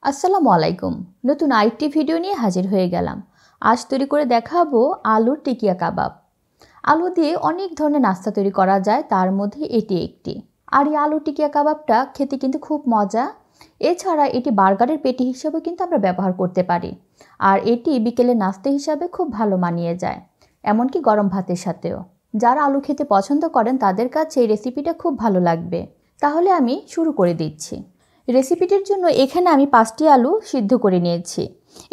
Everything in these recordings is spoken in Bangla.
আসসালামু আলাইকুম। নতুন আরেকটি ভিডিও নিয়ে হাজির হয়ে গেলাম। আজ তৈরি করে দেখাবো আলুর টিকিয়া কাবাব। আলু দিয়ে অনেক ধরনের নাস্তা তৈরি করা যায়, তার মধ্যে এটি একটি। আর এই আলু টিকিয়া কাবাবটা খেতে কিন্তু খুব মজা। এছাড়া এটি বার্গারের পেটি হিসেবে কিন্তু আমরা ব্যবহার করতে পারি। আর এটি বিকেলের নাস্তা হিসাবে খুব ভালো মানিয়ে যায়, এমনকি গরম ভাতের সাথেও। যারা আলু খেতে পছন্দ করেন তাদের কাছে এই রেসিপিটা খুব ভালো লাগবে। তাহলে আমি শুরু করে দিচ্ছি। রেসিপিটির জন্য এখানে আমি 5টি আলু সিদ্ধ করে নিয়েছি।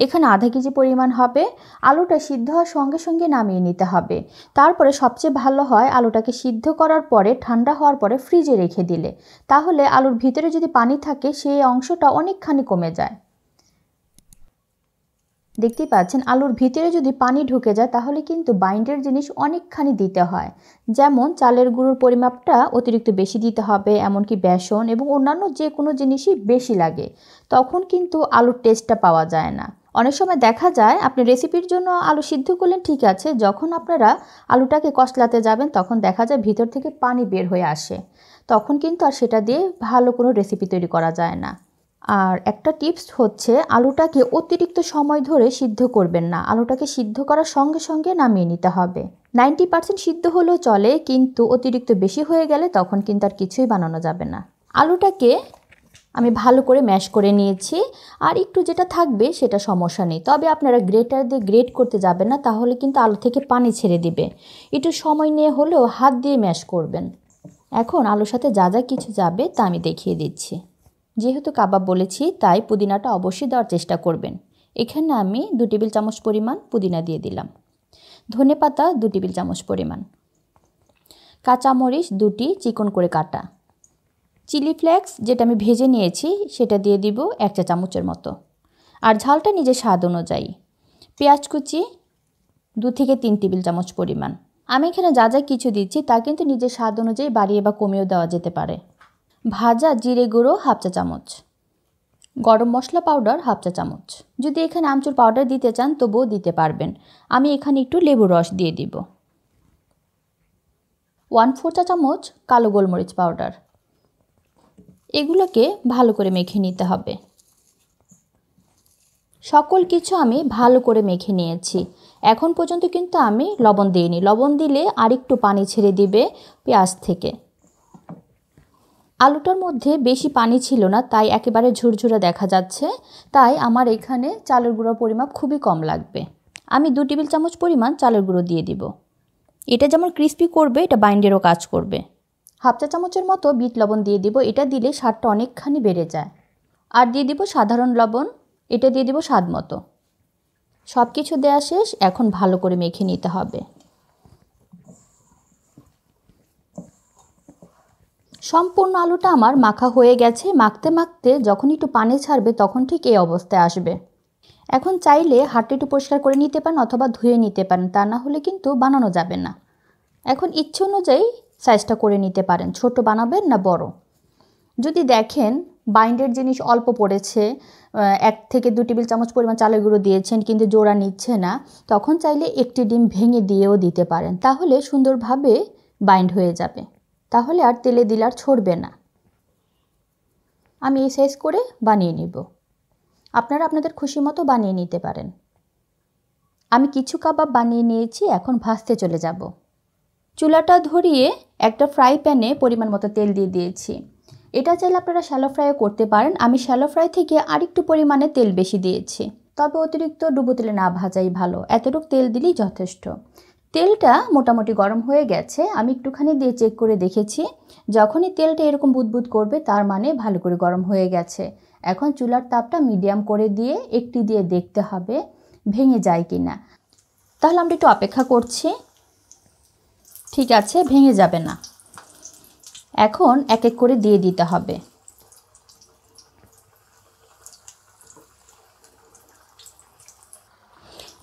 এখানে আধা কেজি পরিমাণ হবে। আলুটা সিদ্ধ হওয়ার সঙ্গে সঙ্গে নামিয়ে নিতে হবে। তারপরে সবচেয়ে ভালো হয় আলুটাকে সিদ্ধ করার পরে ঠান্ডা হওয়ার পরে ফ্রিজে রেখে দিলে, তাহলে আলুর ভিতরে যদি পানি থাকে সেই অংশটা অনেকখানি কমে যায়। দেখতেই পাচ্ছেন আলুর ভিতরে যদি পানি ঢুকে যায় তাহলে কিন্তু বাইন্ডের জিনিস অনেকখানি দিতে হয়। যেমন চালের গুঁড়োর পরিমাপটা অতিরিক্ত বেশি দিতে হবে, এমনকি বেসন এবং অন্যান্য যে কোনো জিনিসই বেশি লাগে, তখন কিন্তু আলুর টেস্টটা পাওয়া যায় না। অনেক সময় দেখা যায় আপনি রেসিপির জন্য আলু সিদ্ধ করলেন ঠিক আছে, যখন আপনারা আলুটাকে কষলাতে যাবেন তখন দেখা যায় ভিতর থেকে পানি বের হয়ে আসে, তখন কিন্তু আর সেটা দিয়ে ভালো কোনো রেসিপি তৈরি করা যায় না। আর একটা টিপস হচ্ছে আলুটাকে অতিরিক্ত সময় ধরে সিদ্ধ করবেন না। আলুটাকে সিদ্ধ করার সঙ্গে সঙ্গে নামিয়ে নিতে হবে। 90% সিদ্ধ হলেও চলে, কিন্তু অতিরিক্ত বেশি হয়ে গেলে তখন কিন্তু আর কিছুই বানানো যাবে না। আলুটাকে আমি ভালো করে ম্যাশ করে নিয়েছি। আর একটু যেটা থাকবে সেটা সমস্যা নেই, তবে আপনারা গ্রেটার দিয়ে গ্রেট করতে যাবেন না, তাহলে কিন্তু আলু থেকে পানি ছেড়ে দিবে। একটু সময় নিয়ে হলেও হাত দিয়ে ম্যাশ করবেন। এখন আলুর সাথে যা যা কিছু যাবে তা আমি দেখিয়ে দিচ্ছি। যেহেতু কাবাব বলেছি তাই পুদিনাটা অবশ্যই দেওয়ার চেষ্টা করবেন। এখানে আমি 2 টেবিল চামচ পরিমাণ পুদিনা দিয়ে দিলাম। ধনেপাতা 2 টেবিল চামচ পরিমাণ, কাঁচামরিচ 2টি চিকন করে কাটা, চিলি ফ্লেক্স যেটা আমি ভেজে নিয়েছি সেটা দিয়ে দিব 1 চা চামচের মতো, আর ঝালটা নিজের স্বাদ অনুযায়ী। পেঁয়াজ কুচি 2 থেকে 3 টেবিল চামচ পরিমাণ। আমি এখানে যা যা কিছু দিচ্ছি তা কিন্তু নিজের স্বাদ অনুযায়ী বাড়িয়ে বা কমিয়েও দেওয়া যেতে পারে। ভাজা জিরে গুঁড়ো 1/2 চা চামচ, গরম মশলা পাউডার 1/2 চা চামচ। যদি এখানে আমচুর পাউডার দিতে চান তবুও দিতে পারবেন। আমি এখানে একটু লেবুর রস দিয়ে দিব। 1/4 চা চামচ কালো গোলমরিচ পাউডার। এগুলোকে ভালো করে মেখে নিতে হবে। সকল কিছু আমি ভালো করে মেখে নিয়েছি। এখন পর্যন্ত কিন্তু আমি লবণ দিইনি। লবণ দিলে আরেকটু পানি ছেড়ে দিবে পেঁয়াজ থেকে। আলুটার মধ্যে বেশি পানি ছিল না, তাই একেবারে ঝুরঝুরে দেখা যাচ্ছে। তাই আমার এখানে চালের গুঁড়োর পরিমাপ খুবই কম লাগবে। আমি 2 টেবিল চামচ পরিমাণ চালের গুঁড়ো দিয়ে দিব। এটা যেমন ক্রিস্পি করবে, এটা বাইন্ডেরও কাজ করবে। 1/2 চা চামচের মতো বিট লবণ দিয়ে দিব। এটা দিলে স্বাদটা অনেকখানি বেড়ে যায়। আর দিয়ে দিব সাধারণ লবণ, এটা দিয়ে দিব স্বাদ মতো। সব কিছু দেওয়া শেষ। এখন ভালো করে মেখে নিতে হবে। সম্পূর্ণ আলুটা আমার মাখা হয়ে গেছে। মাখতে মাখতে যখন একটু পানি ছাড়বে তখন ঠিক এই অবস্থায় আসবে। এখন চাইলে হাতটা একটু পরিষ্কার করে নিতে পারেন অথবা ধুয়ে নিতে পারেন, তা না হলে কিন্তু বানানো যাবে না। এখন ইচ্ছে অনুযায়ী সাইজটা করে নিতে পারেন, ছোট বানাবেন না বড়। যদি দেখেন বাইন্ডের জিনিস অল্প পড়েছে, 1 থেকে 2 টেবিল চামচ পরিমাণ চালের গুঁড়ো দিয়েছেন কিন্তু জোড়া নিচ্ছে না, তখন চাইলে একটি ডিম ভেঙে দিয়েও দিতে পারেন, তাহলে সুন্দরভাবে বাইন্ড হয়ে যাবে। তাহলে আর তেলে দিলে আর ছড়বে না। আমি এই সাইজ করে বানিয়ে নিব। আপনারা আপনাদের খুশি মতো বানিয়ে নিতে পারেন। আমি কিছু কাবাব বানিয়ে নিয়েছি, এখন ভাজতে চলে যাব। চুলাটা ধরিয়ে একটা ফ্রাই প্যানে পরিমাণ মতো তেল দিয়ে দিয়েছি। এটা চাইলে আপনারা শ্যালো ফ্রাইও করতে পারেন। আমি শ্যালো ফ্রাই থেকে আরেকটু পরিমাণে তেল বেশি দিয়েছি, তবে অতিরিক্ত ডুবো তেলে না ভাজাই ভালো। এতটুকু তেল দিলেই যথেষ্ট। তেলটা মোটামুটি গরম হয়ে গেছে। আমি একটুখানি দিয়ে চেক করে দেখেছি। যখনই তেলটা এরকম বুদবুদ করবে তার মানে ভালো করে গরম হয়ে গেছে। এখন চুলার তাপটা মিডিয়াম করে দিয়ে একটি দিয়ে দেখতে হবে ভেঙে যায় কি না। তাহলে আমরা একটু অপেক্ষা করছি। ঠিক আছে, ভেঙে যাবে না। এখন এক এক করে দিয়ে দিতে হবে।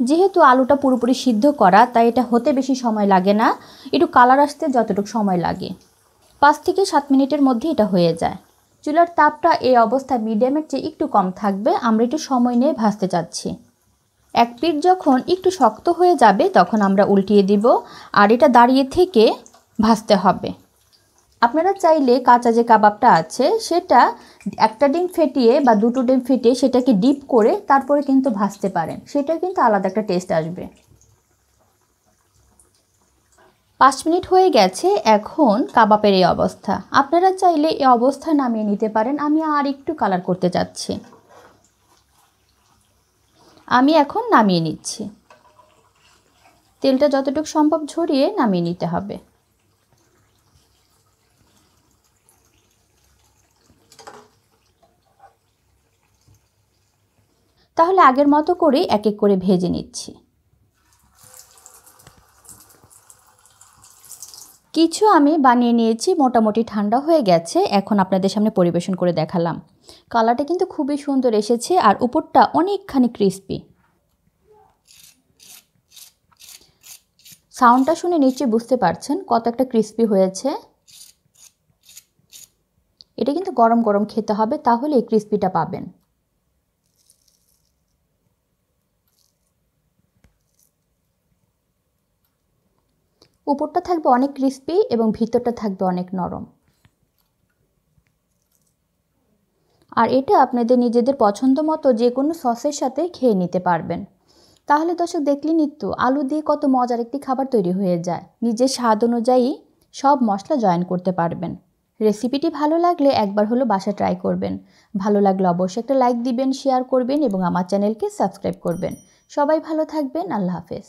যেহেতু আলুটা পুরোপুরি সিদ্ধ করা তাই এটা হতে বেশি সময় লাগে না, একটু কালার আসতে যতটুকু সময় লাগে 5 থেকে 7 মিনিটের মধ্যে এটা হয়ে যায়। চুলার তাপটা এই অবস্থায় মিডিয়ামের চেয়ে একটু কম থাকবে। আমরা একটু সময় নিয়ে ভাজতে চাচ্ছি। এক পিঠ যখন একটু শক্ত হয়ে যাবে তখন আমরা উল্টিয়ে দিব, আর এটা দাঁড়িয়ে থেকে ভাজতে হবে। আপনারা চাইলে কাঁচা যে কাবাবটা আছে সেটা একটা ডিম ফেটিয়ে বা দুটো ডিম ফেটিয়ে সেটাকে ডিপ করে তারপরে কিন্তু ভাজতে পারেন, সেটা কিন্তু আলাদা একটা টেস্ট আসবে। 5 মিনিট হয়ে গেছে, এখন কাবাবের এই অবস্থা। আপনারা চাইলে এই অবস্থা নামিয়ে নিতে পারেন। আমি আর একটু কালার করতে চাচ্ছি, আমি এখন নামিয়ে নিচ্ছি। তেলটা যতটুকু সম্ভব ঝরিয়ে নামিয়ে নিতে হবে। তাহলে আগের মতো করে এক এক করে ভেজে নিচ্ছি। কিছু আমি বানিয়ে নিয়েছি, মোটামুটি ঠান্ডা হয়ে গেছে, এখন আপনাদের সামনে পরিবেশন করে দেখালাম। কালারটা কিন্তু খুবই সুন্দর এসেছে আর উপরটা অনেকখানি ক্রিস্পি। সাউন্ডটা শুনে নিশ্চয়ই বুঝতে পারছেন কত একটা ক্রিস্পি হয়েছে। এটা কিন্তু গরম গরম খেতে হবে, তাহলে এই ক্রিস্পিটা পাবেন। উপরটা থাকবে অনেক ক্রিস্পি এবং ভিতরটা থাকবে অনেক নরম। আর এটা আপনাদের নিজেদের পছন্দ মতো যে কোনো সসের সাথে খেয়ে নিতে পারবেন। তাহলে দর্শক দেখলেনই তো আলু দিয়ে কত মজার একটি খাবার তৈরি হয়ে যায়। নিজের স্বাদ অনুযায়ী সব মশলা জয়েন করতে পারবেন। রেসিপিটি ভালো লাগলে একবার হলো বাসায় ট্রাই করবেন। ভালো লাগলে অবশ্যই একটা লাইক দিবেন, শেয়ার করবেন এবং আমার চ্যানেলকে সাবস্ক্রাইব করবেন। সবাই ভালো থাকবেন। আল্লাহ হাফেজ।